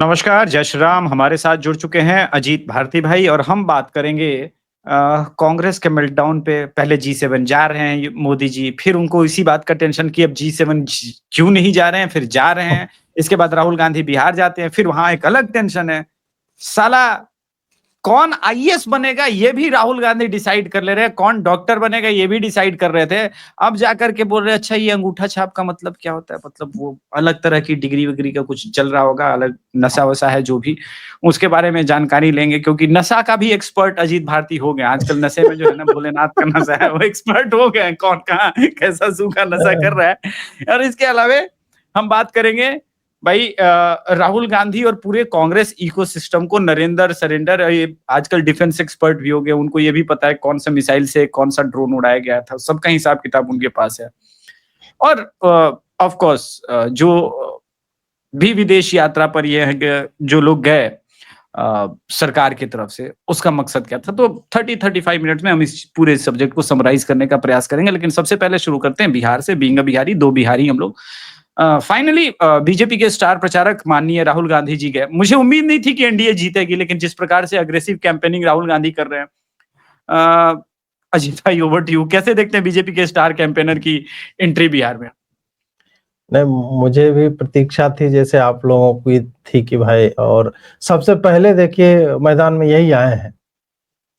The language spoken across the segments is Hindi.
नमस्कार, जय श्री राम। हमारे साथ जुड़ चुके हैं अजीत भारती भाई और हम बात करेंगे कांग्रेस के मेल्टडाउन पे। पहले जी7 जा रहे हैं मोदी जी, फिर उनको इसी बात का टेंशन कि अब जी7 क्यों नहीं जा रहे हैं, फिर जा रहे हैं। इसके बाद राहुल गांधी बिहार जाते हैं, फिर वहां एक अलग टेंशन है। साला कौन आईएएस बनेगा ये भी राहुल गांधी डिसाइड कर ले रहे हैं, कौन डॉक्टर बनेगा ये भी डिसाइड कर रहे थे। अब जाकर के बोल रहे हैं अच्छा ये अंगूठा छाप का मतलब क्या होता है, मतलब वो अलग तरह की डिग्री विग्री का कुछ चल रहा होगा, अलग नशा वशा है जो भी, उसके बारे में जानकारी लेंगे क्योंकि नशा का भी एक्सपर्ट अजीत भारती हो गए आजकल। नशे में जो है ना भोलेनाथ का नशा है वो एक्सपर्ट हो गए हैं, कौन कहाँ कैसा सूखा नशा कर रहा है। और इसके अलावे हम बात करेंगे भाई राहुल गांधी और पूरे कांग्रेस इकोसिस्टम को नरेंद्र सरेंडर, ये आजकल डिफेंस एक्सपर्ट भी हो गए, उनको ये भी पता है कौन सा मिसाइल से कौन सा ड्रोन उड़ाया गया था, सबका हिसाब किताब उनके पास है। और ऑफ कोर्स जो भी विदेश यात्रा पर ये है कि जो लोग गए सरकार की तरफ से, उसका मकसद क्या था। तो 30-35 मिनट में हम इस पूरे सब्जेक्ट को समराइज करने का प्रयास करेंगे, लेकिन सबसे पहले शुरू करते हैं बिहार से। बीइंग अ बिहारी, दो बिहारी हम लोग। फाइनली बीजेपी के स्टार प्रचारक माननीय राहुल गांधी जी गए। मुझे उम्मीद नहीं थी कि एनडीए जीतेगी, लेकिन जिस प्रकार से अग्रेसिव कैंपेनिंग राहुल गांधी कर रहे हैं, अजीत भाई ओवर टू यू, कैसे देखते हैं बीजेपी के स्टार कैंपेनर की एंट्री बिहार में? नहीं, मुझे भी प्रतीक्षा थी जैसे आप लोगों की थी कि भाई, और सबसे पहले देखिए मैदान में यही आए हैं।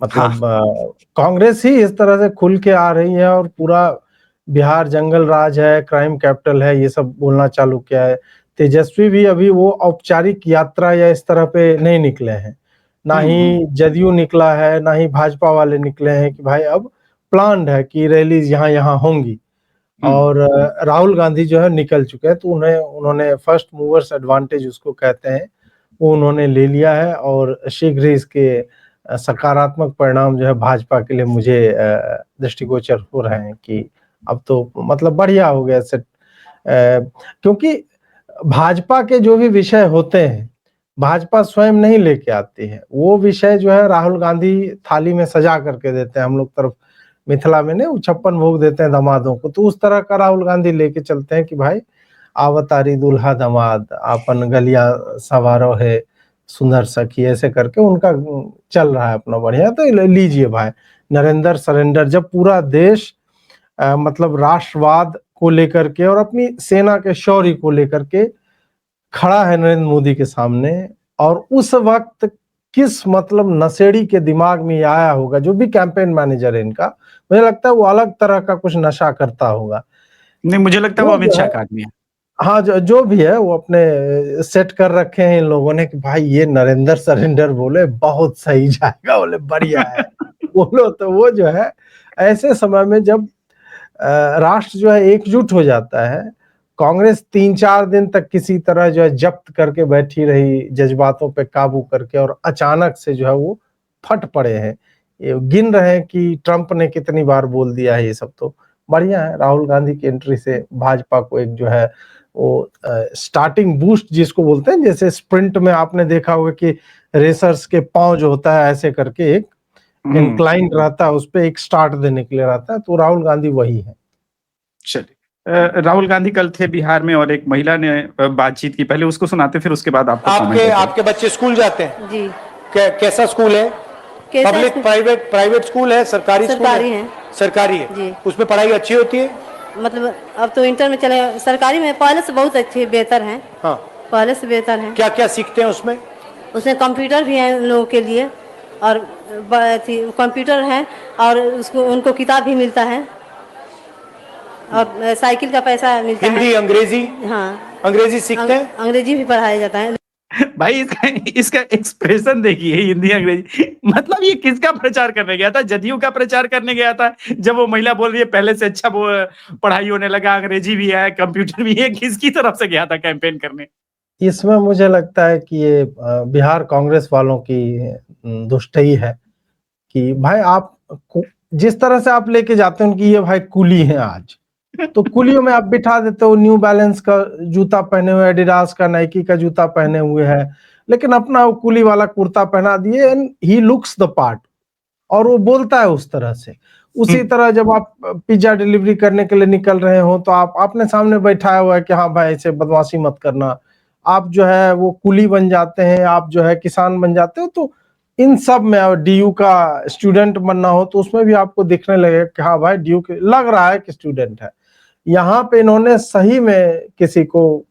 मतलब कांग्रेस ही इस तरह से खुल के आ रही है और पूरा बिहार जंगल राज है, क्राइम कैपिटल है, ये सब बोलना चालू किया है। तेजस्वी भी अभी वो औपचारिक यात्रा या इस तरह पे नहीं निकले हैं, ना ही जदयू निकला है, ना ही भाजपा वाले निकले हैं कि भाई अब प्लान्ड है कि रैलीज यहाँ होंगी। और राहुल गांधी जो है निकल चुके हैं, तो उन्होंने फर्स्ट मूवर्स एडवांटेज उसको कहते हैं, वो उन्होंने ले लिया है और शीघ्र ही इसके सकारात्मक परिणाम जो है भाजपा के लिए मुझे दृष्टिगोचर हो रहे हैं कि अब तो मतलब बढ़िया हो गया सेट। क्योंकि भाजपा के जो भी विषय होते हैं भाजपा स्वयं नहीं लेके आती है, वो विषय जो है राहुल गांधी थाली में सजा करके देते हैं। हम लोग तरफ मिथिला में ने 56 भोग देते हैं दामादों को, तो उस तरह का राहुल गांधी लेके चलते हैं कि भाई आवतारी दुल्हा दामाद, अपन गलिया सवारो है सुंदर सखी, ऐसे करके उनका चल रहा है अपना बढ़िया। तो लीजिए भाई, नरेंद्र सरेंडर। जब पूरा देश मतलब राष्ट्रवाद को लेकर के और अपनी सेना के शौर्य को लेकर के खड़ा है नरेंद्र मोदी के सामने, और उस वक्त किस मतलब नशेड़ी के दिमाग में ये आया होगा, जो भी कैंपेन मैनेजर है इनका, मुझे लगता है वो अलग तरह का कुछ नशा करता होगा। नहीं, मुझे लगता है वो अमित शाह का आदमी है। हाँ, जो भी है वो अपने सेट कर रखे हैं इन लोगों ने कि भाई ये नरेंद्र सरेंडर बोले बहुत सही जाएगा, बोले बढ़िया है बोलो। तो वो जो है ऐसे समय में जब राष्ट्र जो है एकजुट हो जाता है, कांग्रेस 3-4 दिन तक किसी तरह जो है जब्त करके बैठी रही, जज्बातों पे काबू करके, और अचानक से जो है वो फट पड़े हैं। ये गिन रहे हैं कि ट्रंप ने कितनी बार बोल दिया है। ये सब तो बढ़िया है। राहुल गांधी की एंट्री से भाजपा को एक जो है वो स्टार्टिंग बूस्ट जिसको बोलते हैं, जैसे स्प्रिंट में आपने देखा होगा कि रेसर्स के पांव जो होता है ऐसे करके एक इंक्लाइन रहता है, उस पर एक स्टार्ट देने के लिए रहता है, तो राहुल गांधी वही है। चलिए, राहुल गांधी कल थे बिहार में और एक महिला ने बातचीत की, पहले उसको सुनाते फिर उसके बाद आपको आपके बच्चे स्कूल जाते हैं जी। कैसा स्कूल है? पब्लिक प्राइवेट स्कूल है, सरकारी है? सरकारी है जी। उसमें पढ़ाई अच्छी होती है? मतलब अब तो इंटर में चले, सरकारी में पहले से बहुत अच्छे बेहतर है। हाँ, पहले से बेहतर है। क्या क्या सीखते हैं उसमें? उसमें कंप्यूटर भी है उन लोगों के लिए, और कंप्यूटर है, और उसको उनको किताब भी मिलता है, और साइकिल का पैसा मिलता है। हिंदी, अंग्रेजी? हाँ, अंग्रेजी सीखते हैं। अंग्रेजी भी पढ़ाया जाता है। भाई इसका एक्सप्रेशन देखिए, हिंदी अंग्रेजी, मतलब ये किसका प्रचार करने गया था? जदयू का प्रचार करने गया था? जब वो महिला बोल रही है पहले से अच्छा वो पढ़ाई होने लगा, अंग्रेजी भी है, कंप्यूटर भी है, किसकी तरफ से गया था कैंपेन करने? इसमें मुझे लगता है कि ये बिहार कांग्रेस वालों की दुष्टई है कि भाई आप जिस तरह से आप लेके जाते हैं उनकी, ये भाई कुली है आज, तो कुलियों में आप बिठा देते हो। न्यू बैलेंस का जूता पहने हुए, एडिडास का, नाइकी का जूता पहने हुए है, लेकिन अपना वो कुली वाला कुर्ता पहना दिए, and he looks the part, और वो बोलता है उस तरह से। उसी तरह जब आप पिज्जा डिलीवरी करने के लिए निकल रहे हो, तो आपने सामने बैठाया हुआ है कि हाँ भाई ऐसे बदमाशी मत करना, आप जो है वो कुली बन जाते हैं, आप जो है किसान बन जाते हो, तो इन सब में डीयू का स्टूडेंट बनना हो तो उसमें भी आपको दिखने लगेगा कि हाँ भाई डीयू लग रहा है कि स्टूडेंट है। यहाँ पे इन्होंने सही में किसी को,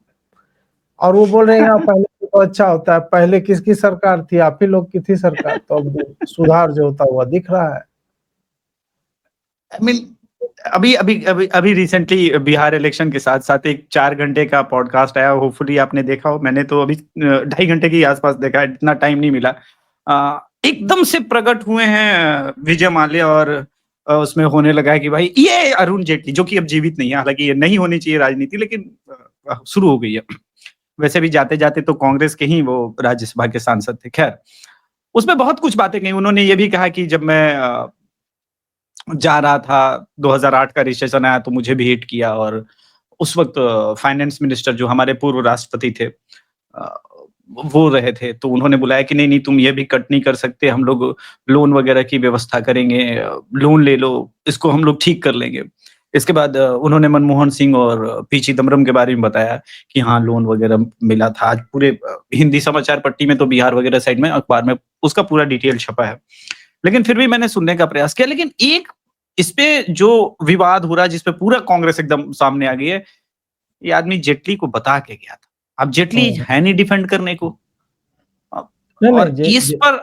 और वो बोल रहे हैं पहले तो अच्छा होता है, पहले किसकी सरकार थी, आप ही लोग की थी सरकार, तो अब सुधार जो होता हुआ दिख रहा है। I mean, अभी रिसेंटली बिहार इलेक्शन के साथ साथ एक 4 घंटे का पॉडकास्ट आया, होपफुली आपने देखा हो। मैंने तो अभी 2.5 घंटे के आसपास देखा है, इतना टाइम नहीं मिला। एकदम से प्रकट हुए हैं विजय माल्या और उसमें होने लगा है कि भाई ये अरुण जेटली, जो कि अब जीवित नहीं है, हालांकि ये नहीं होनी चाहिए राजनीति, लेकिन शुरू हो गई है। वैसे भी जाते जाते तो कांग्रेस के ही वो राज्यसभा के सांसद थे। खैर, उसमें बहुत कुछ बातें कही। उन्होंने ये भी कहा कि जब मैं जा रहा था, 2008 का रिसेशन आया तो मुझे भी हिट किया, और उस वक्त फाइनेंस मिनिस्टर जो हमारे पूर्व राष्ट्रपति थे वो रहे थे, तो उन्होंने बुलाया कि नहीं नहीं तुम ये भी कट नहीं कर सकते, हम लोग लोन वगैरह की व्यवस्था करेंगे, लोन ले लो, इसको हम लोग ठीक कर लेंगे। इसके बाद उन्होंने मनमोहन सिंह और पी चिदम्बरम के बारे में बताया कि हाँ लोन वगैरह मिला था। आज पूरे हिंदी समाचार पट्टी में तो बिहार वगैरह साइड में अखबार में उसका पूरा डिटेल छपा है। लेकिन फिर भी मैंने सुनने का प्रयास किया, लेकिन एक इस पे जो विवाद हो रहा है, जिसपे पूरा कांग्रेस एकदम सामने आ गई है, ये आदमी जेटली को बता के गया था। अब जेटली है नहीं डिफेंड करने को। और इस पर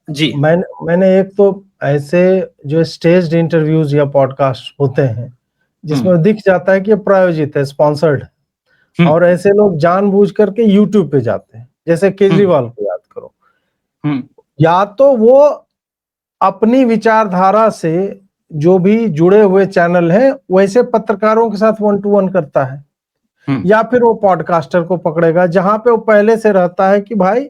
जी मैंने एक तो ऐसे जो स्टेज्ड इंटरव्यूज या पॉडकास्ट होते हैं जिसमें दिख जाता है कि प्रायोजित है, स्पॉन्सर्ड है, और ऐसे लोग जानबूझ करके यूट्यूब पे जाते हैं, जैसे केजरीवाल को याद करो। या तो वो अपनी विचारधारा से जो भी जुड़े हुए चैनल हैं वैसे पत्रकारों के साथ 1-to-1 करता है, या फिर वो पॉडकास्टर को पकड़ेगा जहां पे वो पहले से रहता है कि भाई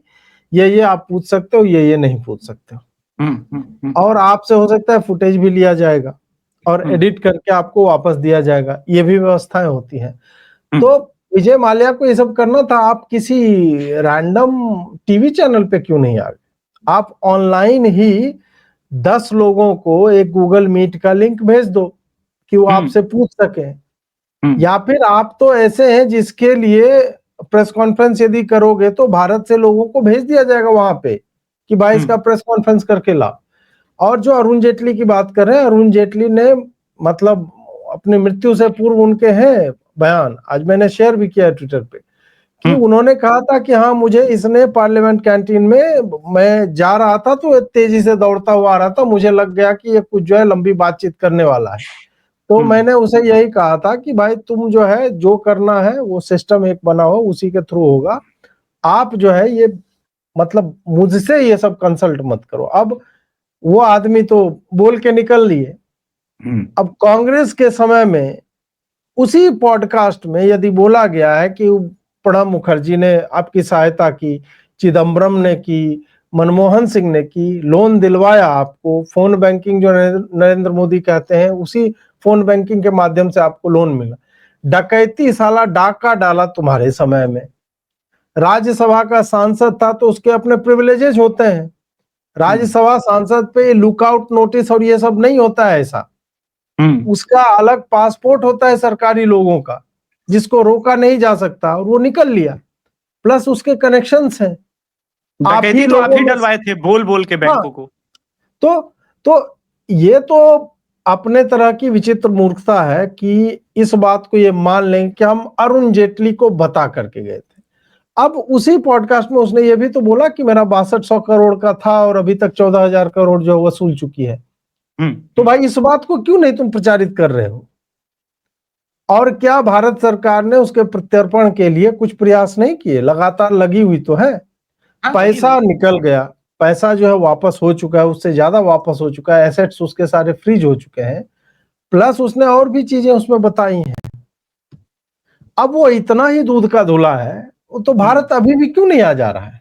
ये आप पूछ सकते हो, ये नहीं पूछ सकते हो, और आपसे हो सकता है फुटेज भी लिया जाएगा और एडिट करके आपको वापस दिया जाएगा, ये भी व्यवस्थाएं होती हैं। तो विजय माल्या को ये सब करना था, आप किसी रैंडम टीवी चैनल पे क्यों नहीं आ गए? आप ऑनलाइन ही 10 लोगों को एक गूगल मीट का लिंक भेज दो कि वो आपसे पूछ सके, या फिर आप तो ऐसे हैं जिसके लिए प्रेस कॉन्फ्रेंस यदि करोगे तो भारत से लोगों को भेज दिया जाएगा वहां पे कि भाई इसका प्रेस कॉन्फ्रेंस करके ला। और जो अरुण जेटली की बात कर रहे हैं, अरुण जेटली ने मतलब अपनी मृत्यु से पूर्व उनके हैं बयान, आज मैंने शेयर भी किया ट्विटर पे, कि उन्होंने कहा था कि हाँ मुझे इसने पार्लियामेंट कैंटीन में, मैं जा रहा था तो तेजी से दौड़ता हुआ आ रहा था, मुझे लग गया कि ये कुछ जो है लंबी बातचीत करने वाला है, तो मैंने उसे यही कहा था कि भाई तुम जो है जो करना है वो सिस्टम एक बनाओ, उसी के थ्रू होगा, आप जो है ये मतलब मुझसे ये सब कंसल्ट मत करो। अब वो आदमी तो बोल के निकल लिए। अब कांग्रेस के समय में उसी पॉडकास्ट में यदि बोला गया है कि प्रणब मुखर्जी ने आपकी सहायता की, चिदम्बरम ने की, मनमोहन सिंह ने की, लोन दिलवाया आपको, फोन बैंकिंग जो नरेंद्र मोदी कहते हैं उसी फोन बैंकिंग के माध्यम से आपको लोन मिला, डकैती साला डाका डाला तुम्हारे समय में, राज्यसभा का सांसद था तो उसके अपने प्रिविलेजेस होते हैं, राज्यसभा सांसद पे लुकआउट नोटिस और ये सब नहीं होता है ऐसा, उसका अलग पासपोर्ट होता है सरकारी लोगों का जिसको रोका नहीं जा सकता, और वो निकल लिया, प्लस उसके कनेक्शंस हैं, आप ही डलवाए थे बोल के बैंकों को। तो ये तो अपने तरह की विचित्र मूर्खता है कि इस बात को ये मान लें कि हम अरुण जेटली को बता करके गए थे। अब उसी पॉडकास्ट में उसने ये भी तो बोला कि मेरा 6200 करोड़ का था और अभी तक 14,000 करोड़ जो वसूल चुकी है। तो भाई इस बात को क्यों नहीं तुम प्रचारित कर रहे हो? और क्या भारत सरकार ने उसके प्रत्यर्पण के लिए कुछ प्रयास नहीं किए? लगातार लगी हुई तो है। पैसा निकल गया, पैसा जो है वापस हो चुका है, उससे ज्यादा वापस हो चुका है, एसेट्स उसके सारे फ्रीज हो चुके हैं, प्लस उसने और भी चीजें उसमें बताई हैं। अब वो इतना ही दूध का धुला है, तो भारत अभी भी क्यों नहीं आ जा रहा है?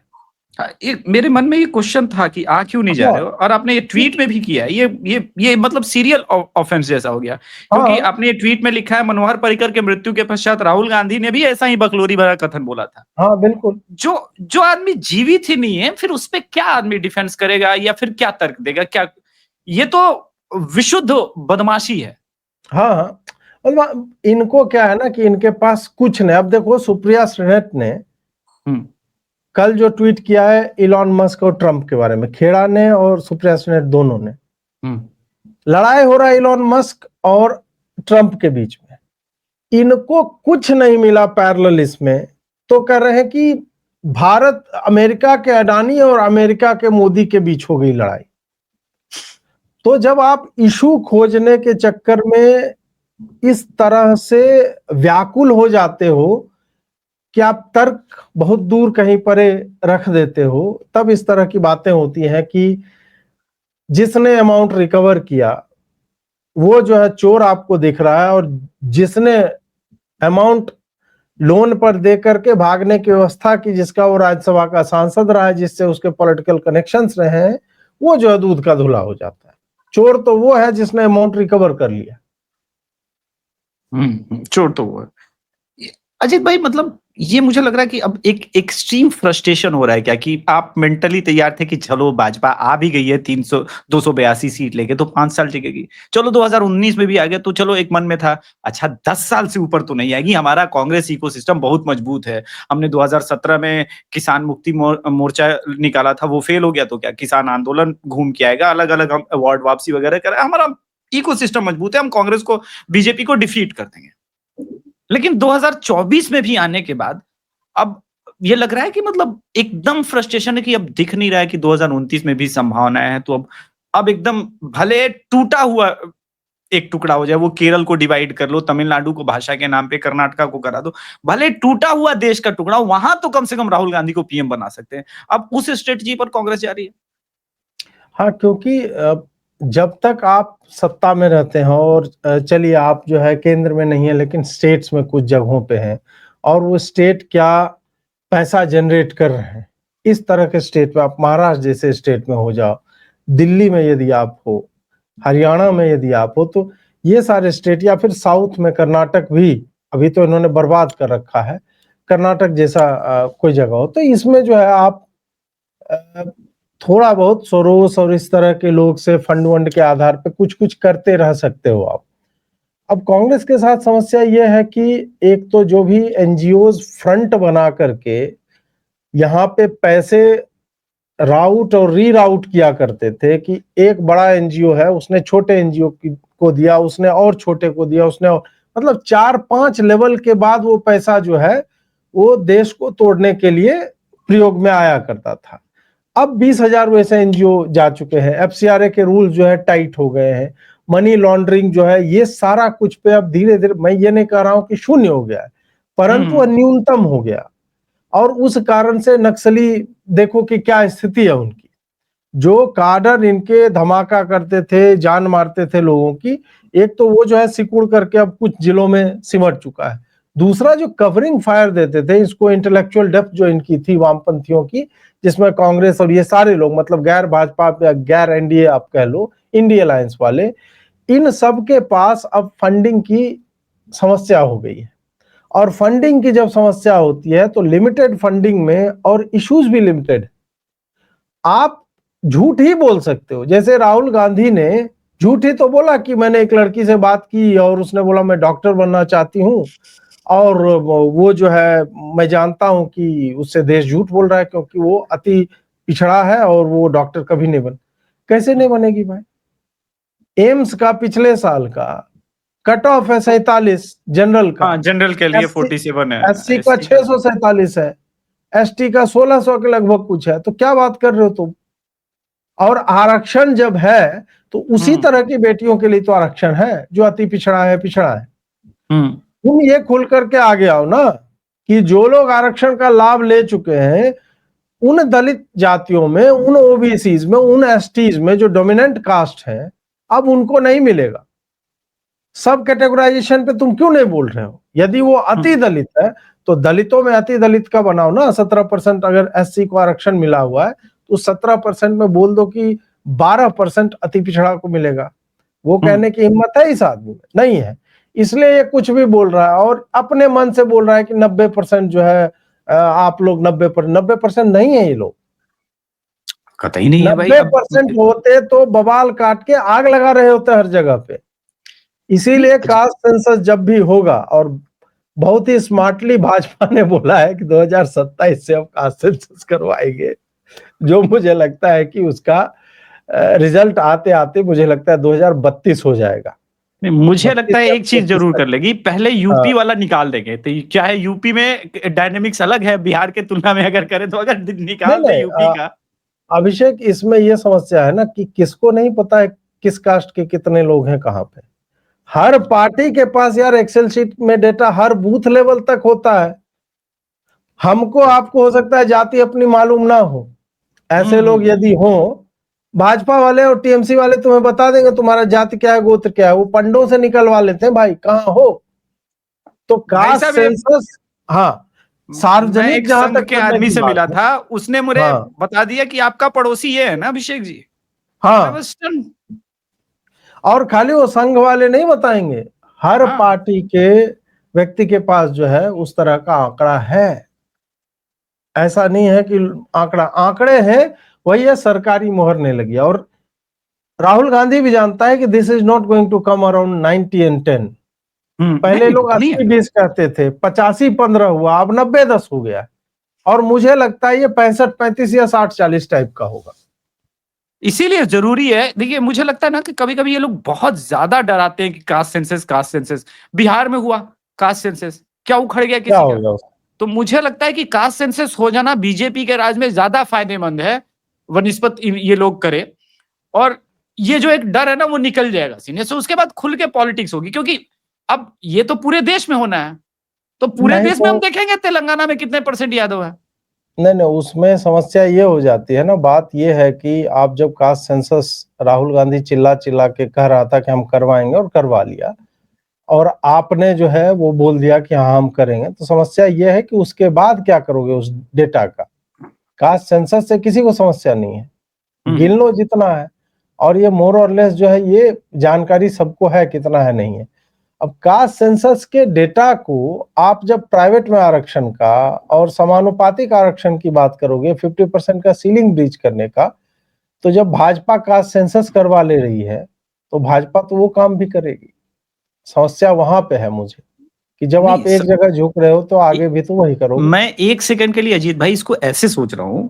मेरे मन में ये क्वेश्चन था कि आ क्यों नहीं जा रहे हो, और आपने ये ट्वीट में भी किया है, ये मतलब सीरियल ऑफेंस जैसा हो गया, क्योंकि आपने ये ट्वीट में लिखा है मनोहर पर्रिकर के मृत्यु के पश्चात राहुल गांधी ने भी ऐसा ही बकलोरी भरा कथन बोला था। हाँ बिल्कुल। जो आदमी जीवित ही नहीं है, फिर उस पर क्या आदमी डिफेंस करेगा या फिर क्या तर्क देगा? क्या ये तो विशुद्ध बदमाशी है। हाँ, इनको क्या है ना कि इनके पास कुछ नहीं। अब देखो सुप्रिया श्रीनेत ने कल जो ट्वीट किया है इलॉन मस्क और ट्रंप के बारे में, खेड़ा ने और सुप्रिया सुले दोनों ने, लड़ाई हो रहा है इलॉन मस्क और ट्रंप के बीच में, इनको कुछ नहीं मिला पैरेलल इसमें, तो कह रहे हैं कि भारत अमेरिका के अडानी और अमेरिका के मोदी के बीच हो गई लड़ाई। तो जब आप इशू खोजने के चक्कर में इस तरह से व्याकुल हो जाते हो कि आप तर्क बहुत दूर कहीं परे रख देते हो, तब इस तरह की बातें होती हैं कि जिसने अमाउंट रिकवर किया वो जो है चोर आपको दिख रहा है, और जिसने अमाउंट लोन पर दे करके भागने की व्यवस्था की, जिसका वो राज्यसभा का सांसद रहा है, जिससे उसके पॉलिटिकल कनेक्शंस रहे हैं, वो जो है दूध का धुला हो जाता है। चोर तो वो है जिसने अमाउंट रिकवर कर लिया। चोर तो वो है। अजीत भाई, मतलब ये मुझे लग रहा है कि अब एक एक्सट्रीम फ्रस्ट्रेशन हो रहा है क्या, कि आप मेंटली तैयार थे कि चलो भाजपा आ भी गई है 282 सीट लेके, तो 5 साल टिकेगी, चलो 2019 में भी आ गया, तो चलो एक मन में था अच्छा 10 साल से ऊपर तो नहीं आएगी, हमारा कांग्रेस इकोसिस्टम बहुत मजबूत है, हमने 2017 में किसान मुक्ति मोर्चा निकाला था, वो फेल हो गया, तो क्या किसान आंदोलन घूम के आएगा, अलग अलग हम अवार्ड वापसी वगैरह करें, हमारा इकोसिस्टम मजबूत है, हम कांग्रेस को, बीजेपी को डिफीट कर देंगे। लेकिन 2024 में भी आने के बाद अब ये लग रहा है कि मतलब एकदम फ्रस्ट्रेशन है कि अब दिख नहीं रहा है कि 2029 में भी संभावनाएं हैं, तो अब एकदम भले टूटा हुआ एक टुकड़ा हो जाए, वो केरल को डिवाइड कर लो, तमिलनाडु को भाषा के नाम पे कर्नाटका को करा दो, भले टूटा हुआ देश का टुकड़ा, वहां तो कम से कम राहुल गांधी को पीएम बना सकते हैं। अब उस स्ट्रेटजी पर कांग्रेस जा रही है। हाँ, क्योंकि जब तक आप सत्ता में रहते हैं, और चलिए आप जो है केंद्र में नहीं है लेकिन स्टेट्स में कुछ जगहों पे हैं, और वो स्टेट क्या पैसा जनरेट कर रहे हैं, इस तरह के स्टेट में, आप महाराष्ट्र जैसे स्टेट में हो जाओ, दिल्ली में यदि आप हो, हरियाणा में यदि आप हो, तो ये सारे स्टेट, या फिर साउथ में कर्नाटक भी अभी तो इन्होंने बर्बाद कर रखा है, कर्नाटक जैसा कोई जगह हो, तो इसमें जो है आप थोड़ा बहुत सोरोस और इस तरह के लोग से फंड वंड के आधार पे कुछ कुछ करते रह सकते हो आप। अब कांग्रेस के साथ समस्या यह है कि एक तो जो भी एनजीओज फ्रंट बना करके यहाँ पे पैसे राउट और रीराउट किया करते थे, कि एक बड़ा एनजीओ है, उसने छोटे एनजीओ को दिया, उसने और छोटे को दिया, उसने और, मतलब 4-5 लेवल के बाद वो पैसा जो है वो देश को तोड़ने के लिए प्रयोग में आया करता था। अब 20,000 वैसे एनजीओ जा चुके हैं, एफसीआरए के रूल जो है टाइट हो गए हैं, मनी लॉन्ड्रिंग जो है, ये सारा कुछ पे अब धीरे धीरे, मैं ये नहीं कह रहा हूं कि शून्य हो गया है, परंतु वह न्यूनतम हो गया, और उस कारण से नक्सली देखो कि क्या स्थिति है उनकी, जो काडर इनके धमाका करते थे, जान मारते थे लोगों की, एक तो वो जो है सिकुड़ करके अब कुछ जिलों में सिमट चुका है, दूसरा जो कवरिंग फायर देते थे, इसको इंटेलेक्चुअल डेप्थ जो इनकी थी वामपंथियों की, जिसमें कांग्रेस और ये सारे लोग, मतलब गैर भाजपा या गैर एनडीए आप कह लो, इंडिया अलायंस वाले, इन सब के पास अब फंडिंग की समस्या हो गई है, और फंडिंग की जब समस्या होती है तो लिमिटेड फंडिंग में और इश्यूज भी लिमिटेड, आप झूठ ही बोल सकते हो, जैसे राहुल गांधी ने झूठ ही तो बोला कि मैंने एक लड़की से बात की और उसने बोला मैं डॉक्टर बनना चाहती हूँ, और वो जो है मैं जानता हूं कि उससे देश झूठ बोल रहा है क्योंकि वो अति पिछड़ा है और वो डॉक्टर कभी नहीं बन, कैसे नहीं बनेगी भाई? एम्स का पिछले साल का कट ऑफ है 47 जनरल का, जनरल के लिए 47 है, एससी का 647 है, एसटी का 1600 के लगभग कुछ है, तो क्या बात कर रहे हो तुम? और आरक्षण जब है तो उसी तरह की बेटियों के लिए तो आरक्षण है, जो अति पिछड़ा है तुम ये खुल करके आगे आओ ना, कि जो लोग आरक्षण का लाभ ले चुके हैं, उन दलित जातियों में, उन ओबीसीज में, उन एसटीज में जो डोमिनेंट कास्ट है, अब उनको नहीं मिलेगा। सब कैटेगराइजेशन पे तुम क्यों नहीं बोल रहे हो? यदि वो अति दलित है तो दलितों में अति दलित का बनाओ ना, 17% अगर एससी को आरक्षण मिला हुआ है तो 17% में बोल दो कि 12% अति पिछड़ा को मिलेगा। वो कहने की हिम्मत है इस आदमी में? नहीं है, इसलिए ये कुछ भी बोल रहा है और अपने मन से बोल रहा है कि 90% जो है आप लोग 90% नहीं है, ये लोग कतई नहीं है भाई। 90% होते तो बवाल काट के आग लगा रहे होते हर जगह पे। इसीलिए कास्ट सेंसस जब भी होगा और बहुत ही स्मार्टली भाजपा ने बोला है कि 2027 से अब कास्ट सेंसस करवाएंगे, जो मुझे लगता है कि उसका रिजल्ट आते आते मुझे लगता है 2032 हो जाएगा। नहीं, मुझे 32 लगता है या एक चीज 33 जरूर तक। कर लेगी, पहले यूपी वाला निकाल देंगे, तो चाहे यूपी में डायनेमिक्स अलग है बिहार के तुलना में अगर करें, तो अगर नहीं निकाल दे नहीं यूपी का। अभिषेक, इसमें ये समस्या है ना कि किसको नहीं पता है किस कास्ट के कितने लोग हैं कहाँ पे। हर पार्टी के पास यार एक्सेल शीट में डेटा हर बूथ लेवल तक होता है। हमको आपको हो सकता है जाति अपनी मालूम ना हो, ऐसे लोग यदि हो, भाजपा वाले और टीएमसी वाले तुम्हें बता देंगे तुम्हारा जाति क्या है, गोत्र क्या है, वो पंडों से निकलवा लेते हैं भाई कहाँ हो। तो भाई कास्ट साहब, सेंसस, हाँ, मैं सार्वजनिक एक जहां संघ तक के करने आदमी की से बात मिला है। था, उसने मुझे हाँ बता दिया कि आपका पड़ोसी ये है ना अभिषेक जी। I हाँ, was stunned। और खाली वो संघ वाले नहीं बताएंगे, हर हाँ, पार्टी के व्यक्ति के पास जो है उस तरह का आंकड़ा है। ऐसा नहीं है कि आंकड़े हैं, वही है, सरकारी मोहर नहीं लगी। और राहुल गांधी भी जानता है कि this is not going to come around 90 and 10। पहले नहीं, लोग वो नहीं है। 80-20 कहते थे, 85-15 हुआ, अब 90-10 हो गया। और मुझे लगता है ये 65-35 या 60-40 टाइप का होगा। इसीलिए जरूरी है। देखिए, मुझे लगता है ना कि कभी कभी ये लोग बहुत ज्यादा डराते हैं कि caste census, caste census. Bihar में हुआ कास्ट सेंसस, क्या उखड़ गया क्या किसी हो का? गया उसका? तो मुझे लगता है कि कास्ट सेंसस हो जाना बीजेपी के राज में ज्यादा फायदेमंद है वनिस्पत ये लोग करे। और ये जो एक डर है ना, वो निकल जाएगा सीने से। उसके बाद खुल के पॉलिटिक्स होगी, क्योंकि अब ये तो पूरे देश में होना है। तो पूरे नहीं देश में तो हम देखेंगे तेलंगाना में कितने परसेंट यादव है। नहीं नहीं, उसमें समस्या ये हो जाती है ना, बात ये है कि आप जब कास्ट सेंसस, राहुल गांधी चिल्ला चिल्ला के कह रहा था कि हम करवाएंगे और करवा लिया, और आपने जो है वो बोल दिया कि हाँ हम करेंगे, तो समस्या ये है कि उसके बाद क्या करोगे उस डेटा का। कास्ट सेंसस से किसी को समस्या नहीं है, गिन लो जितना है, और ये मोर और लेस जो है ये जानकारी सबको है कितना है नहीं है। अब कास्ट सेंसस के डेटा को आप जब प्राइवेट में आरक्षण का और समानुपातिक आरक्षण की बात करोगे, 50% का सीलिंग ब्रीच करने का, तो जब भाजपा कास्ट सेंसस करवा ले रही है तो भाजपा तो वो काम भी करेगी। समस्या वहां पे है मुझे, कि जब आप नहीं, एक जगह झुक रहे हो तो आगे भी तो वही करोगे। मैं एक सेकंड के लिए अजीत भाई इसको ऐसे सोच रहा हूं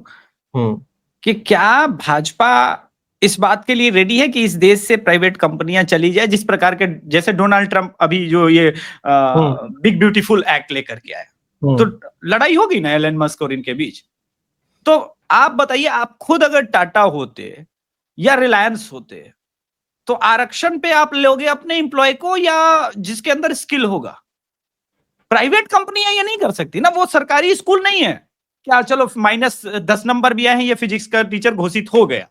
हम्म कि क्या भाजपा इस बात के लिए रेडी है कि इस देश से प्राइवेट कंपनियां चली जाए, जिस प्रकार के, जैसे डोनाल्ड ट्रंप अभी जो ये हम्म बिग ब्यूटीफुल एक्ट लेकर के आए, तो हम्म लड़ाई होगी ना एलन मस्क और इनके बीच। तो आप बताइए, आप खुद अगर टाटा होते या रिलायंस होते, तो आरक्षण पे आप लोगे अपने एम्प्लॉय को या जिसके अंदर स्किल होगा? प्राइवेट कंपनियां ये नहीं कर सकती ना, वो सरकारी स्कूल नहीं है। क्या चलो -10 नंबर भी आए हैं, ये फिजिक्स का टीचर घोषित हो गया,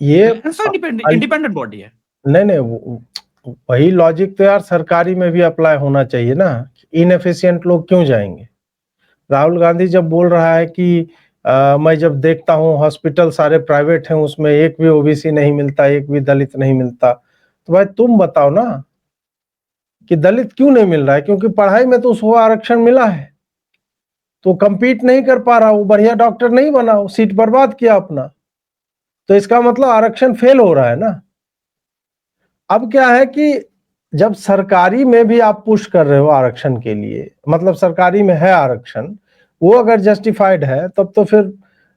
ये इंडिपेंडेंट बॉडी है। नहीं नहीं, वही लॉजिक तो यार सरकारी में भी अप्लाई होना चाहिए ना। इनएफिशिएंट लोग क्यों जाएंगे? राहुल गांधी जब बोल रहा है कि मैं जब देखता हूँ हॉस्पिटल सारे प्राइवेट हैं, उसमें एक भी ओबीसी नहीं मिलता, एक भी दलित नहीं मिलता, तो भाई तुम बताओ ना कि दलित क्यों नहीं मिल रहा है? क्योंकि पढ़ाई में तो उसको आरक्षण मिला है, तो compete नहीं कर पा रहा, वो बढ़िया डॉक्टर नहीं बना, वो सीट बर्बाद किया अपना, तो इसका मतलब आरक्षण फेल हो रहा है ना। अब क्या है कि जब सरकारी में भी आप पुश कर रहे हो आरक्षण के लिए, मतलब सरकारी में है आरक्षण, वो अगर जस्टिफाइड है, तब तो फिर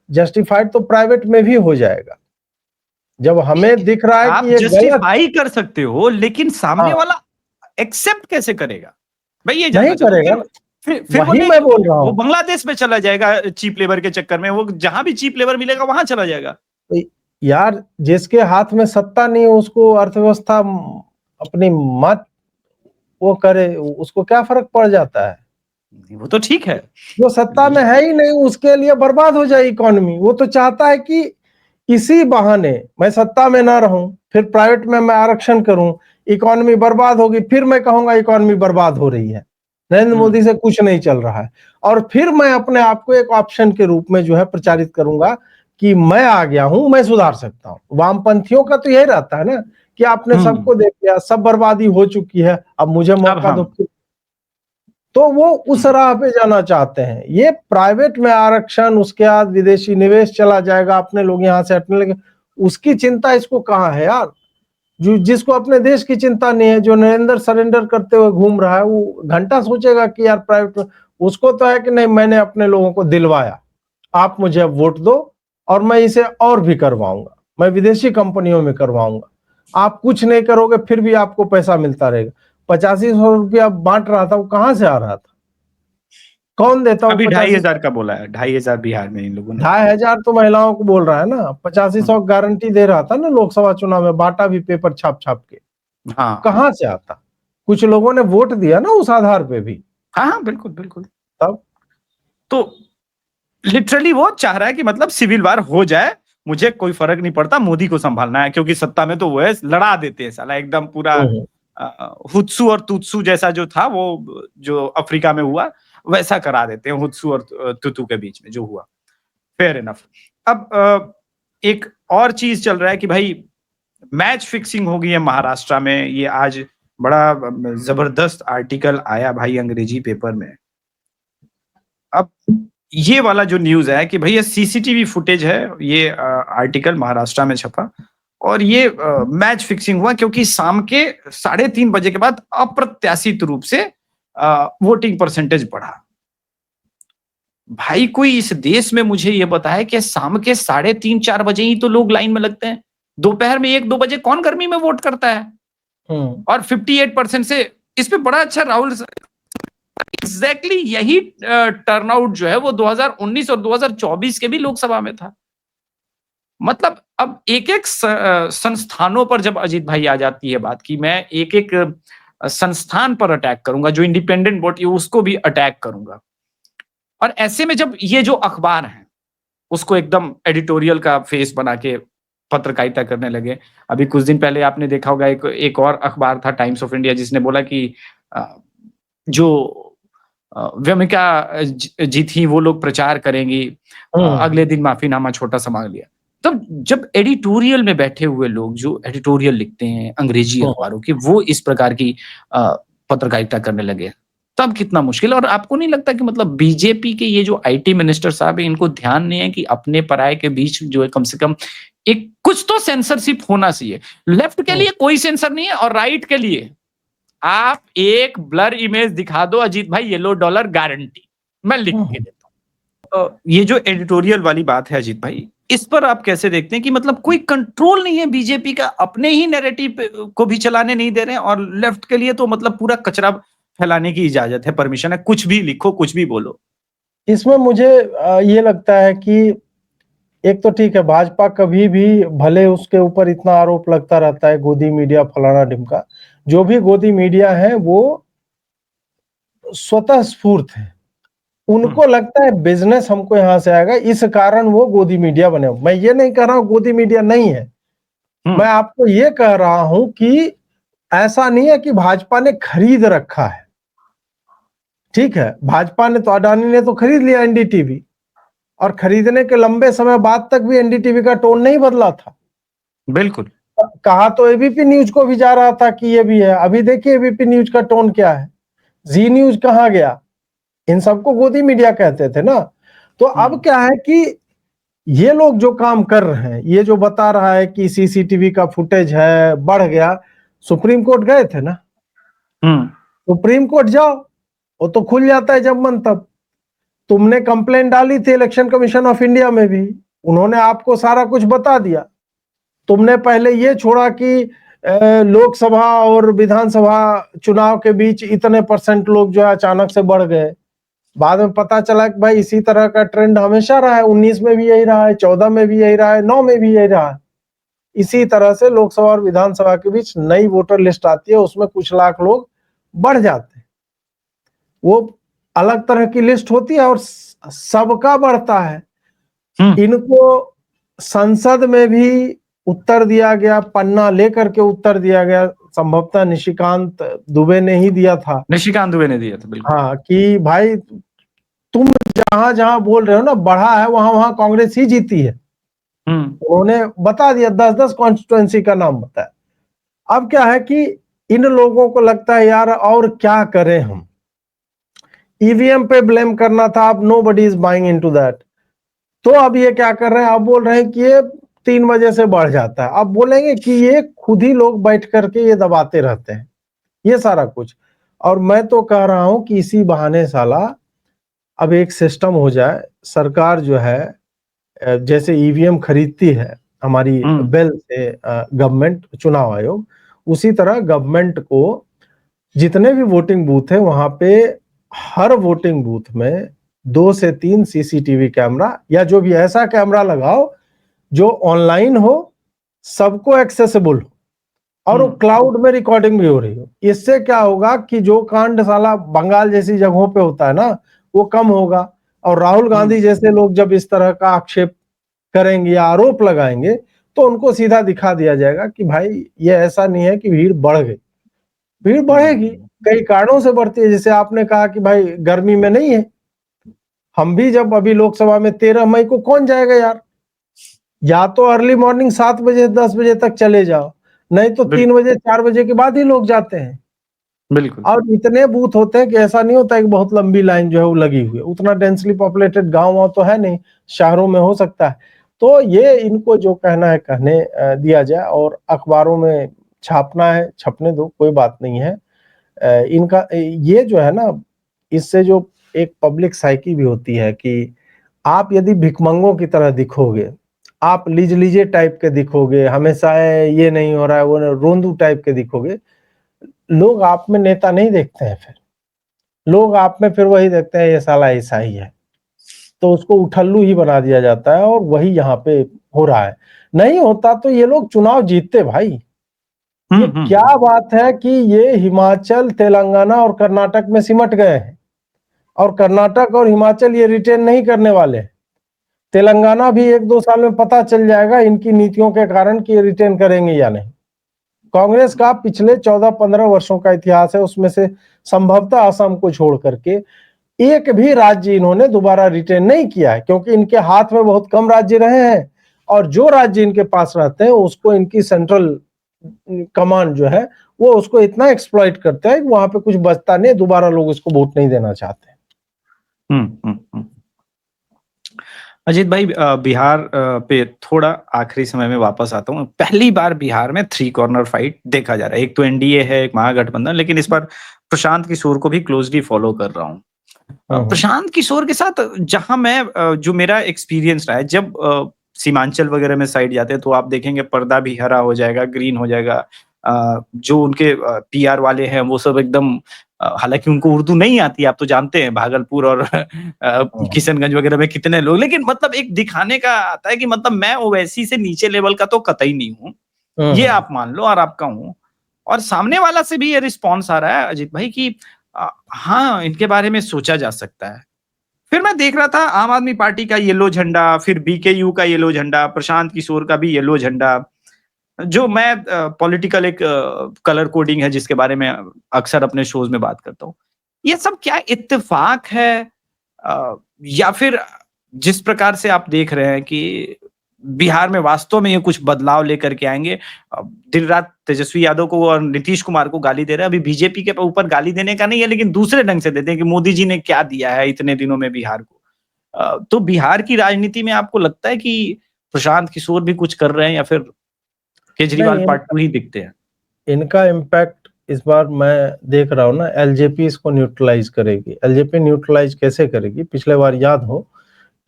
जस्टिफाइड तो प्राइवेट में भी हो जाएगा। जब हमें दिख रहा है आप कि ये गलत, जस्टिफाई कर सकते हो, लेकिन सामने हाँ, वाला एक्सेप्ट कैसे करेगा? भाई ये नहीं जानना चाहता हूं। करेगा ना, फिर वो वही नहीं, मैं बोल रहा वो हूँ। बांग्लादेश में चला जाएगा चीप लेबर के चक्कर में, वो जहां भी चीप लेबर मिलेगा वहां चला जाएगा। तो यार जिसके हाथ में सत्ता नहीं है उसको अर्थव्यवस्था अपनी मत वो करे, उसको क्या फर्क पड़ जाता है? वो तो ठीक है। जो सत्ता में है ही नहीं उसके लिए बर्बाद हो जाए इकोनॉमी। वो तो चाहता है कि इसी बहाने मैं सत्ता में ना रहूं, फिर प्राइवेट में मैं आरक्षण करूं, इकोनॉमी बर्बाद होगी, फिर मैं कहूंगा इकोनॉमी बर्बाद हो रही है, नरेंद्र मोदी से कुछ नहीं चल रहा है, और फिर मैं अपने आप को एक ऑप्शन के रूप में जो है प्रचारित करूंगा कि मैं आ गया हूं, मैं सुधार सकता हूं। वामपंथियों का तो यही रहता है ना कि आपने सबको देख लिया, सब बर्बादी हो चुकी है, अब मुझे अब मौका दो। हम तो वो उस राह पे जाना चाहते हैं। ये प्राइवेट में आरक्षण, उसके बाद विदेशी निवेश चला जाएगा, अपने लोग यहाँ से हटने लगे, उसकी चिंता इसको कहाँ है यार? जिसको अपने देश की चिंता नहीं है, जो नरेंद्र सरेंडर करते हुए घूम रहा है, वो घंटा सोचेगा कि यार प्राइवेट, उसको तो है कि नहीं मैंने अपने लोगों को दिलवाया, आप मुझे अब वोट दो और मैं इसे और भी करवाऊंगा, मैं विदेशी कंपनियों में करवाऊंगा, आप कुछ नहीं करोगे फिर भी आपको पैसा मिलता रहेगा। 8500 रुपया बांट रहा था, वो कहां से आ रहा था, कौन देता? अभी 2,500 का बोला है, 2,500 बिहार में इन लोगों ने। 2,500 तो महिलाओं को बोल रहा है ना, 8500 गारंटी दे रहा था ना लोकसभा चुनाव में, बांटा भी पेपर छाप छाप के। हाँ कहां से आता? कुछ लोगों ने वोट दिया ना उस आधार पे भी। हाँ, बिल्कुल बिल्कुल। तब तो लिटरली वो चाह रहा है कि मतलब सिविल वार हो जाए, मुझे कोई फर्क नहीं पड़ता, मोदी को संभालना है, क्योंकि सत्ता में तो वो है, लड़ा देते हैं साला एकदम पूरा। हुत्सू और तुत्सू जैसा जो था वो जो अफ्रीका में हुआ, वैसा करा देते हैं हुत्सू और तुतु के बीच में जो हुआ। Fair enough. अब एक और चीज चल रहा है कि भाई मैच फिक्सिंग हो गई है महाराष्ट्र में। ये आज बड़ा जबरदस्त आर्टिकल आया भाई अंग्रेजी पेपर में। अब ये वाला जो न्यूज है कि भैया सीसीटीवी फुटेज है, ये आर्टिकल महाराष्ट्र में छपा और ये मैच फिक्सिंग हुआ क्योंकि शाम के 3:30 बजे के बाद अप्रत्याशित रूप से वोटिंग परसेंटेज बढ़ा। भाई कोई इस देश में मुझे ये बताए कि शाम के 3:30-4 बजे ही तो लोग लाइन में लगते हैं, दोपहर में 1-2 बजे कौन गर्मी में वोट करता है? और 58% से इस पे बड़ा अच्छा राहुल एग्जैक्टली यही टर्नआउट जो है वो 2019 और 2024 के भी लोकसभा में था। मतलब अब एक-एक संस्थानों पर जब अजीत भाई आ जाती है बात की, मैं एक-एक संस्थान पर अटैक करूंगा, जो इंडिपेंडेंट वोट उसको भी अटैक करूंगा। और ऐसे में जब ये जो अखबार हैं उसको एकदम एडिटोरियल का फेस बना के पत्रकारिता करने लगे। अभी कुछ दिन पहले आपने देखा होगा एक और अखबार था टाइम्स ऑफ इंडिया, जिसने बोला कि जो व्यमिका जी थी वो लोग प्रचार करेंगी, अगले दिन माफीनामा छोटा सा मांग लिया। तब जब एडिटोरियल में बैठे हुए लोग जो एडिटोरियल लिखते हैं अंग्रेजी अखबारों की, वो इस प्रकार की पत्रकारिता करने लगे, तब कितना मुश्किल। और आपको नहीं लगता कि मतलब बीजेपी के ये जो आईटी मिनिस्टर साहब है, इनको ध्यान नहीं है कि अपने पराये के बीच जो है कम से कम एक कुछ तो सेंसरशिप होना चाहिए। लेफ्ट के लिए कोई सेंसर नहीं है और राइट के लिए आप एक ब्लर इमेज दिखा दो अजीत भाई, येलो डॉलर गारंटी, मैं लिख के देता हूं। ये जो एडिटोरियल वाली बात है अजीत भाई, इस पर आप कैसे देखते हैं कि मतलब कोई कंट्रोल नहीं है बीजेपी का, अपने ही नैरेटिव को भी चलाने नहीं दे रहे हैं, और लेफ्ट के लिए तो मतलब पूरा कचरा फैलाने की इजाजत है, परमिशन है, कुछ भी लिखो कुछ भी बोलो। इसमें मुझे ये लगता है कि एक तो ठीक है, भाजपा कभी भी भले उसके ऊपर इतना आरोप लगता रहता है गोदी मीडिया फलाना ढिमका, जो भी गोदी मीडिया है वो स्वतः स्फूर्त है, उनको लगता है बिजनेस हमको यहां से आएगा, इस कारण वो गोदी मीडिया बने। मैं ये नहीं कह रहा हूं गोदी मीडिया नहीं है, मैं आपको ये कह रहा हूं कि ऐसा नहीं है कि भाजपा ने खरीद रखा है। ठीक है, भाजपा ने तो, अडानी ने तो खरीद लिया एनडीटीवी, और खरीदने के लंबे समय बाद तक भी एनडीटीवी का टोन नहीं बदला था। बिल्कुल, कहा तो एबीपी न्यूज को भी जा रहा था कि ये भी है, अभी देखिए एबीपी न्यूज का टोन क्या है, जी न्यूज कहां गया, इन सबको गोदी मीडिया कहते थे ना। तो अब क्या है कि ये लोग जो काम कर रहे हैं, ये जो बता रहा है कि सीसीटीवी का फुटेज है बढ़ गया, सुप्रीम कोर्ट गए थे ना, सुप्रीम कोर्ट जाओ, वो तो खुल जाता है जब मन तब। तुमने कंप्लेंट डाली थी इलेक्शन कमीशन ऑफ इंडिया में भी, उन्होंने आपको सारा कुछ बता दिया। तुमने पहले ये छोड़ा कि लोकसभा और विधानसभा चुनाव के बीच इतने % लोग जो है अचानक से बढ़ गए, बाद में पता चला कि भाई इसी तरह का ट्रेंड हमेशा रहा है, 19 में भी यही रहा है, 14 में भी यही रहा है, 9 में भी यही रहा है। इसी तरह से लोकसभा और विधानसभा के बीच नई वोटर लिस्ट आती है, उसमें कुछ लाख लोग बढ़ जाते हैं, वो अलग तरह की लिस्ट होती है और सबका बढ़ता है। इनको संसद में भी उत्तर दिया गया, पन्ना लेकर के उत्तर दिया गया, संभवतः निशिकांत दुबे ने ही दिया था, निशिकांत दुबे ने दिया था, बिल्कुल। हाँ, कि भाई तुम जहां जहां बोल रहे हो ना बढ़ा है, वहां वहां कांग्रेस ही जीती है। उन्होंने बता दिया, 10-10 कॉन्स्टिट्यूएंसी का नाम बताया। अब क्या है कि इन लोगों को लगता है यार और क्या करें हम, ईवीएम पे ब्लेम करना था, अब nobody is buying into that. तो अब ये क्या कर रहे हैं, अब बोल रहे हैं कि ये 3 बजे से बढ़ जाता है। अब बोलेंगे कि ये खुद ही लोग बैठ करके ये दबाते रहते हैं, ये सारा कुछ। और मैं तो कह रहा हूं कि इसी बहाने साला अब एक सिस्टम हो जाए, सरकार जो है जैसे ईवीएम खरीदती है हमारी बेल से गवर्नमेंट चुनाव आयोग, उसी तरह गवर्नमेंट को जितने भी वोटिंग बूथ है वहां पे हर वोटिंग बूथ में 2 से 3 सीसीटीवी कैमरा या जो भी ऐसा कैमरा लगाओ जो ऑनलाइन हो, सबको एक्सेसिबल हो और वो क्लाउड में रिकॉर्डिंग भी हो रही हो। इससे क्या होगा कि जो कांड साला बंगाल जैसी जगहों पे होता है ना, वो कम होगा। और राहुल गांधी जैसे लोग जब इस तरह का आक्षेप करेंगे या आरोप लगाएंगे तो उनको सीधा दिखा दिया जाएगा कि भाई ये ऐसा नहीं है कि भीड़ बढ़ गई, भीड़ बढ़ेगी, कई कारणों से बढ़ती है। जैसे आपने कहा कि भाई गर्मी में नहीं है, हम भी जब अभी लोकसभा में 13 मई को कौन जाएगा यार, या तो अर्ली मॉर्निंग 7 बजे 10 बजे तक चले जाओ, नहीं तो 3 बजे 4 बजे के बाद ही लोग जाते हैं। बिल्कुल। और इतने बूथ होते हैं कि ऐसा नहीं होता है कि बहुत लंबी लाइन जो है वो लगी हुई है। उतना डेंसली पॉपुलेटेड गांव तो है नहीं, शहरों में हो सकता है। तो ये इनको जो कहना है कहने दिया जाए, और अखबारों में छापना है छपने दो, कोई बात नहीं है। इनका ये जो है ना, इससे जो एक पब्लिक साइकी भी होती है कि आप यदि भिखमंगों की तरह दिखोगे, आप लीजे टाइप के दिखोगे, हमेशा ये नहीं हो रहा है वो रोंदू टाइप के दिखोगे, लोग आप में नेता नहीं देखते हैं। फिर लोग आप में फिर वही देखते हैं ये साला ऐसा ही है, तो उसको उठल्लू ही बना दिया जाता है। और वही यहाँ पे हो रहा है। नहीं होता तो ये लोग चुनाव जीतते भाई। ये क्या बात है कि ये हिमाचल, तेलंगाना और कर्नाटक में सिमट गए हैं, और कर्नाटक और हिमाचल ये रिटेन नहीं करने वाले। तेलंगाना भी 1-2 साल में पता चल जाएगा इनकी नीतियों के कारण कि ये रिटेन करेंगे या नहीं। कांग्रेस का पिछले 14-15 वर्षों का इतिहास है, उसमें से संभवतः असम को छोड़ करके एक भी राज्य इन्होंने दोबारा रिटेन नहीं किया है, क्योंकि इनके हाथ में बहुत कम राज्य रहे हैं, और जो राज्य इनके पास रहते हैं उसको इनकी सेंट्रल कमांड जो है वो उसको इतना एक्सप्लॉइट करता है कि वहां पे कुछ बचता नहीं, दोबारा लोग इसको वोट नहीं देना चाहते। अजीत भाई, बिहार पे थोड़ा आखिरी समय में वापस आता हूँ। पहली बार बिहार में 3 कॉर्नर फाइट देखा जा रहा है। एक तो एनडीए है, एक महागठबंधन, लेकिन इस बार प्रशांत किशोर को भी क्लोजली फॉलो कर रहा हूँ। प्रशांत किशोर के साथ जहां मैं जो मेरा एक्सपीरियंस रहा है, जब सीमांचल वगैरह में साइड जाते हैं तो आप देखेंगे पर्दा भी हरा हो जाएगा, ग्रीन हो जाएगा। जो उनके पीआर वाले हैं वो सब एकदम, हालांकि उनको उर्दू नहीं आती, आप तो जानते हैं भागलपुर और किशनगंज वगैरह में कितने लोग, लेकिन मतलब एक दिखाने का आता है कि मतलब मैं ओवैसी से नीचे लेवल का तो कतई नहीं हूँ, ये आप मान लो, और आपका हूँ। और सामने वाला से भी ये रिस्पॉन्स आ रहा है अजीत भाई कि हाँ, इनके बारे में सोचा जा सकता है। फिर मैं देख रहा था आम आदमी पार्टी का येलो झंडा, फिर बीकेयू का येलो झंडा, प्रशांत किशोर का भी येलो झंडा, जो मैं पॉलिटिकल एक कलर कोडिंग है जिसके बारे में अक्सर अपने शोज में बात करता हूँ। ये सब क्या इत्तेफाक है, या फिर जिस प्रकार से आप देख रहे हैं कि बिहार में वास्तव में ये कुछ बदलाव लेकर के आएंगे? दिन रात तेजस्वी यादव को और नीतीश कुमार को गाली दे रहे हैं। अभी बीजेपी के ऊपर गाली देने का नहीं है, लेकिन दूसरे ढंग से देते हैं कि मोदी जी ने क्या दिया है इतने दिनों में बिहार को। तो बिहार की राजनीति में आपको लगता है कि प्रशांत किशोर भी कुछ कर रहे हैं, या फिर केजरीवाल पार्ट 2 ही दिखते हैं? इनका इम्पैक्ट इस बार मैं देख रहा हूँ ना, एलजेपी इसको न्यूट्रलाइज करेगी। एलजेपी न्यूट्रलाइज कैसे करेगी? पिछले बार याद हो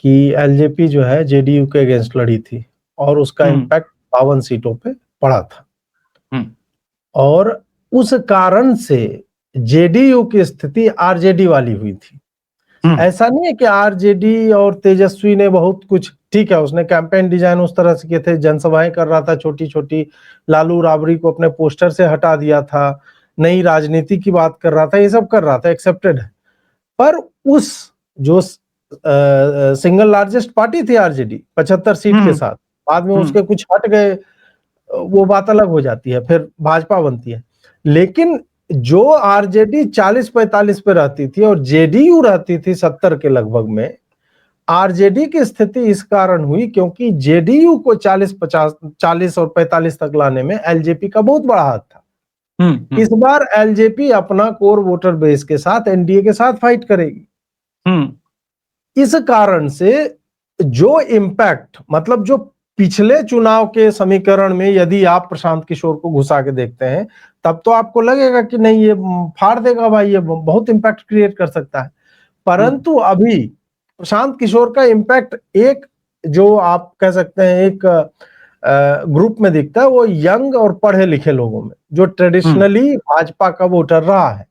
कि एलजेपी जो है जेडीयू के अगेंस्ट लड़ी थी, और उसका इम्पैक्ट 52 सीटों पे पड़ा था, और उस कारण से जेडीयू की स्थिति आरजेडी वाली हुई थी। ऐसा नहीं है कि आरजेडी और तेजस्वी ने बहुत कुछ, ठीक है, उसने कैंपेन डिजाइन उस तरह से किए थे, जनसभाएं कर रहा था छोटी छोटी, लालू राबड़ी को अपने पोस्टर से हटा दिया था, नई राजनीति की बात कर रहा था, ये सब कर रहा था, एक्सेप्टेड है। पर उस जो सिंगल लार्जेस्ट पार्टी थी आरजेडी 75 सीट के साथ, बाद में उसके कुछ हट गए, वो बात अलग हो जाती है, फिर भाजपा बनती है। लेकिन जो आरजेडी 40-45 पे रहती थी और जेडीयू रहती थी 70 के लगभग में, आरजेडी की स्थिति इस कारण हुई क्योंकि जेडीयू को 40 और 45 तक लाने में एलजेपी का बहुत बड़ा हाथ था। इस बार एलजेपी अपना कोर वोटर बेस के साथ एनडीए के साथ फाइट करेगी। इस कारण से जो इम्पैक्ट, मतलब जो पिछले चुनाव के समीकरण में यदि आप प्रशांत किशोर को घुसा के देखते हैं तब तो आपको लगेगा कि नहीं ये फाड़ देगा भाई, ये बहुत इंपैक्ट क्रिएट कर सकता है। परंतु अभी प्रशांत किशोर का इंपैक्ट एक जो आप कह सकते हैं एक ग्रुप में दिखता है, वो यंग और पढ़े लिखे लोगों में, जो ट्रेडिशनली भाजपा का वोटर रहा है,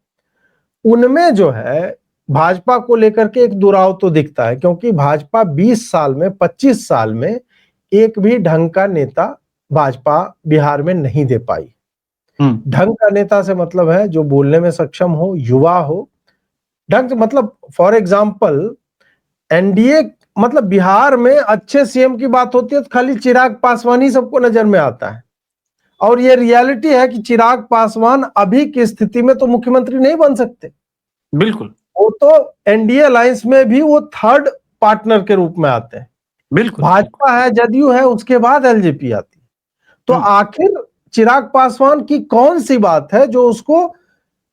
उनमें जो है भाजपा को लेकर के एक दुराव तो दिखता है, क्योंकि भाजपा 20 साल में 25 साल में एक भी ढंग का नेता भाजपा बिहार में नहीं दे पाई। ढंग का नेता से मतलब है जो बोलने में सक्षम हो, युवा हो, ढंग से मतलब फॉर एग्जांपल एनडीए मतलब बिहार में अच्छे सीएम की बात होती है तो खाली चिराग पासवान ही सबको नजर में आता है, और ये रियलिटी है कि चिराग पासवान अभी की स्थिति में तो मुख्यमंत्री नहीं बन सकते। बिल्कुल, वो तो एनडीए अलायंस में भी वो थर्ड पार्टनर के रूप में आते हैं। बिल्कुल भाजपा है, जदयू है, उसके बाद एलजेपी आती है। तो आखिर चिराग पासवान की कौन सी बात है जो उसको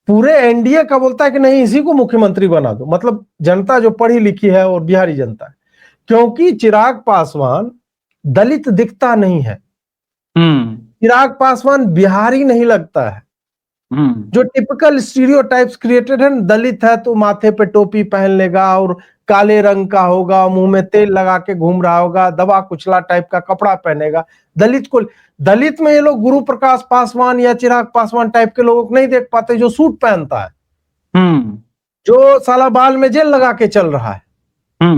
पूरे एनडीए का बोलता है कि नहीं इसी को मुख्यमंत्री बना दो? मतलब जनता जो पढ़ी लिखी है और बिहारी जनता है, क्योंकि चिराग पासवान दलित दिखता नहीं है, चिराग पासवान बिहारी नहीं लगता है। जो टिपिकल स्टीरियोटाइप्स क्रिएटेड है, दलित है तो माथे पे टोपी पहन लेगा और काले रंग का होगा, मुंह में तेल लगा के घूम रहा होगा, दबा कुचला टाइप का कपड़ा पहनेगा। दलित में ये लोग गुरु प्रकाश पासवान या चिराग पासवान टाइप के लोगों को नहीं देख पाते, जो सूट पहनता है, जो साला बाल में जेल लगा के चल रहा है,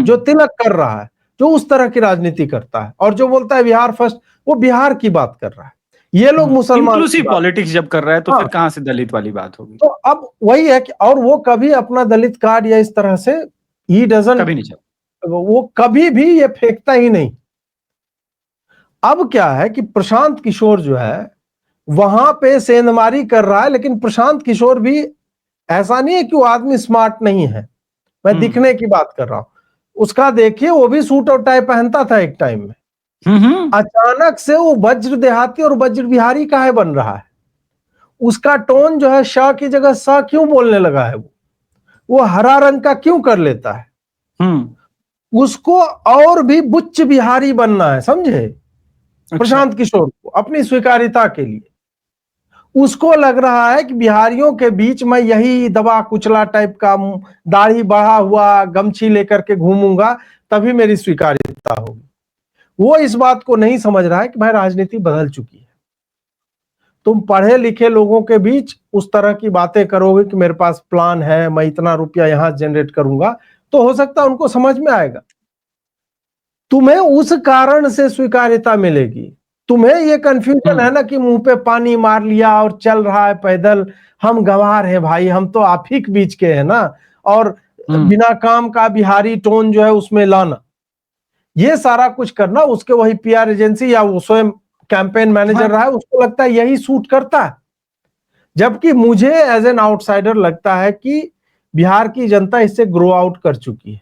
जो तिलक कर रहा है, जो उस तरह की राजनीति करता है, और जो बोलता है बिहार फर्स्ट, वो बिहार की बात कर रहा है। ये लोग मुसलमान इंक्लूसिव पॉलिटिक्स जब कर रहा है तो फिर कहां से दलित वाली बात होगी? तो अब वही है कि और वो कभी अपना दलित कार्ड या इस तरह से ही डजंट, कभी नहीं, वो कभी भी ये फेंकता ही नहीं। अब क्या है कि प्रशांत किशोर जो है वहां पे सेंधमारी कर रहा है, लेकिन प्रशांत किशोर भी ऐसा नहीं है कि वो आदमी स्मार्ट नहीं है, मैं दिखने की बात कर रहा हूं। उसका देखिए, वो भी सूट और टाई पहनता था एक टाइम में, अचानक से वो वज्र देहाती और वज्र बिहारी काहे बन रहा है? उसका टोन जो है शाह की जगह सा क्यों बोलने लगा है? वो हरा रंग का क्यों कर लेता है? उसको और भी बुच्च बिहारी बनना है, समझे? अच्छा। प्रशांत किशोर को अपनी स्वीकार्यता के लिए उसको लग रहा है कि बिहारियों के बीच में यही दबा कुचला टाइप का दाढ़ी बढ़ा हुआ गमछी लेकर के घूमूंगा तभी मेरी स्वीकार्यता होगी। वो इस बात को नहीं समझ रहा है कि भाई राजनीति बदल चुकी है। तुम पढ़े लिखे लोगों के बीच उस तरह की बातें करोगे कि मेरे पास प्लान है, मैं इतना रुपया यहां जनरेट करूंगा, तो हो सकता है उनको समझ में आएगा, तुम्हें उस कारण से स्वीकार्यता मिलेगी। तुम्हें ये कंफ्यूजन है ना कि मुंह पे पानी मार लिया और चल रहा है पैदल, हम गंवार हैं भाई, हम तो आप ही के बीच के हैं ना, और बिना काम का बिहारी टोन जो है उसमें लाना, ये सारा कुछ करना, उसके वही पीआर एजेंसी या वो स्वयं कैंपेन मैनेजर रहा है, उसको लगता है यही सूट करता है। जबकि मुझे एज एन आउटसाइडर लगता है कि बिहार की जनता इससे ग्रो आउट कर चुकी है।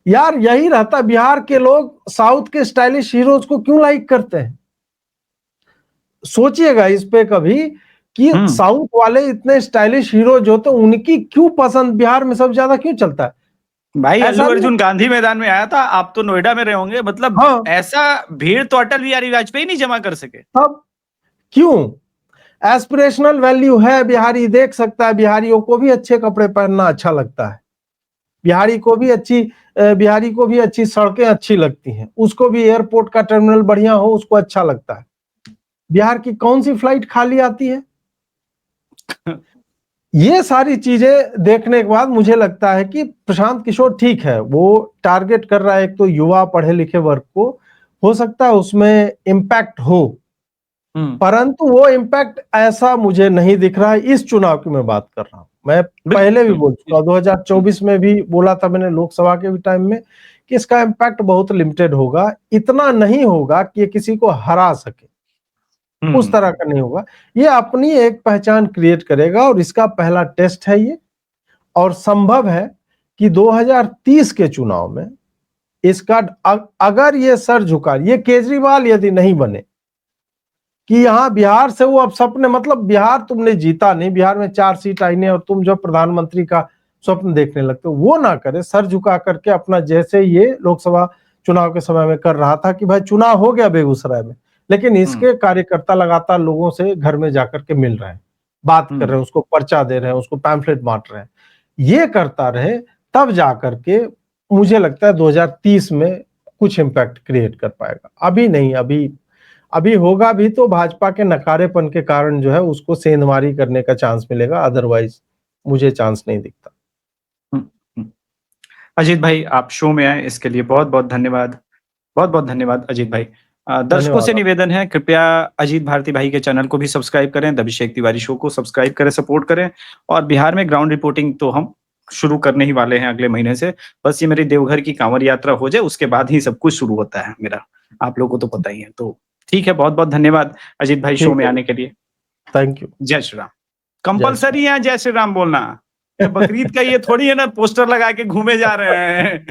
यार यही रहता, बिहार के लोग साउथ के स्टाइलिश हीरोज को क्यों लाइक करते हैं? सोचिएगा इस पे कभी कि साउथ वाले इतने स्टाइलिश हीरो जो तो उनकी क्यों पसंद बिहार में सब ज्यादा क्यों चलता है? भाई अल्लू अर्जुन गांधी मैदान में आया था, आप तो नोएडा में रहे होंगे, मतलब हाँ। ऐसा भीड़ तो अटल बिहारी वाजपेयी नहीं जमा कर सके। अब क्यों? एस्पिरेशनल वैल्यू है, बिहारी देख सकता है, बिहारियों को भी अच्छे कपड़े पहनना अच्छा लगता है, बिहारी को भी अच्छी सड़कें अच्छी लगती हैं, उसको भी एयरपोर्ट का टर्मिनल बढ़िया हो उसको अच्छा लगता है। बिहार की कौन सी फ्लाइट खाली आती है? ये सारी चीजें देखने के बाद मुझे लगता है कि प्रशांत किशोर ठीक है, वो टारगेट कर रहा है एक तो युवा पढ़े लिखे वर्ग को, हो सकता है उसमें इम्पैक्ट हो, परंतु वो इम्पैक्ट ऐसा मुझे नहीं दिख रहा है इस चुनाव की मैं बात कर रहा हूं। मैं पहले भी बोल चुका, 2024 में भी बोला था मैंने लोकसभा के भी टाइम में कि इसका इम्पैक्ट बहुत लिमिटेड होगा, इतना नहीं होगा कि ये किसी को हरा सके, उस तरह का नहीं होगा। ये अपनी एक पहचान क्रिएट करेगा और इसका पहला टेस्ट है ये, और संभव है कि 2030 के चुनाव में इसका अगर ये सर झुका, ये केजरीवाल यदि नहीं बने कि यहां बिहार से वो अब सपने, मतलब बिहार तुमने जीता नहीं, बिहार में 4 सीट आई नहीं और तुम जो प्रधानमंत्री का स्वप्न देखने लगते हो, वो ना करे, सर झुका करके अपना जैसे ये लोकसभा चुनाव के समय में कर रहा था कि भाई चुनाव हो गया बेगूसराय में, लेकिन इसके कार्यकर्ता लगातार लोगों से घर में जाकर के मिल रहे हैं, बात कर रहे हैं, उसको पर्चा दे रहे हैं, उसको पैम्फलेट बांट रहे हैं। ये करता रहे तब जाकर के मुझे लगता है 2030 में कुछ इम्पैक्ट क्रिएट कर पाएगा। अभी नहीं, अभी होगा भी तो भाजपा के नकारेपन के कारण जो है उसको सेंधमारी करने का चांस मिलेगा, अदरवाइज मुझे चांस नहीं दिखता। अजीत भाई, आप शो में आए इसके लिए बहुत बहुत धन्यवाद। बहुत बहुत धन्यवाद अजीत भाई। दर्शकों से निवेदन है, कृपया अजीत भारती भाई के चैनल को भी सब्सक्राइब करें, द अभिषेक तिवारी शो को सब्सक्राइब करें, सपोर्ट करें। और बिहार में ग्राउंड रिपोर्टिंग तो हम शुरू करने ही वाले हैं अगले महीने से। बस ये मेरी देवघर की कांवड़ यात्रा हो जाए, उसके बाद ही सब कुछ शुरू होता है मेरा, आप लोगों को तो पता ही है। तो ठीक है, बहुत बहुत धन्यवाद अजीत भाई शो में आने के लिए। Thank you. जय श्री राम। कंपल्सरी है जय श्री राम बोलना। बकरीद का ये थोड़ी है ना पोस्टर लगा के घूमे जा रहे हैं।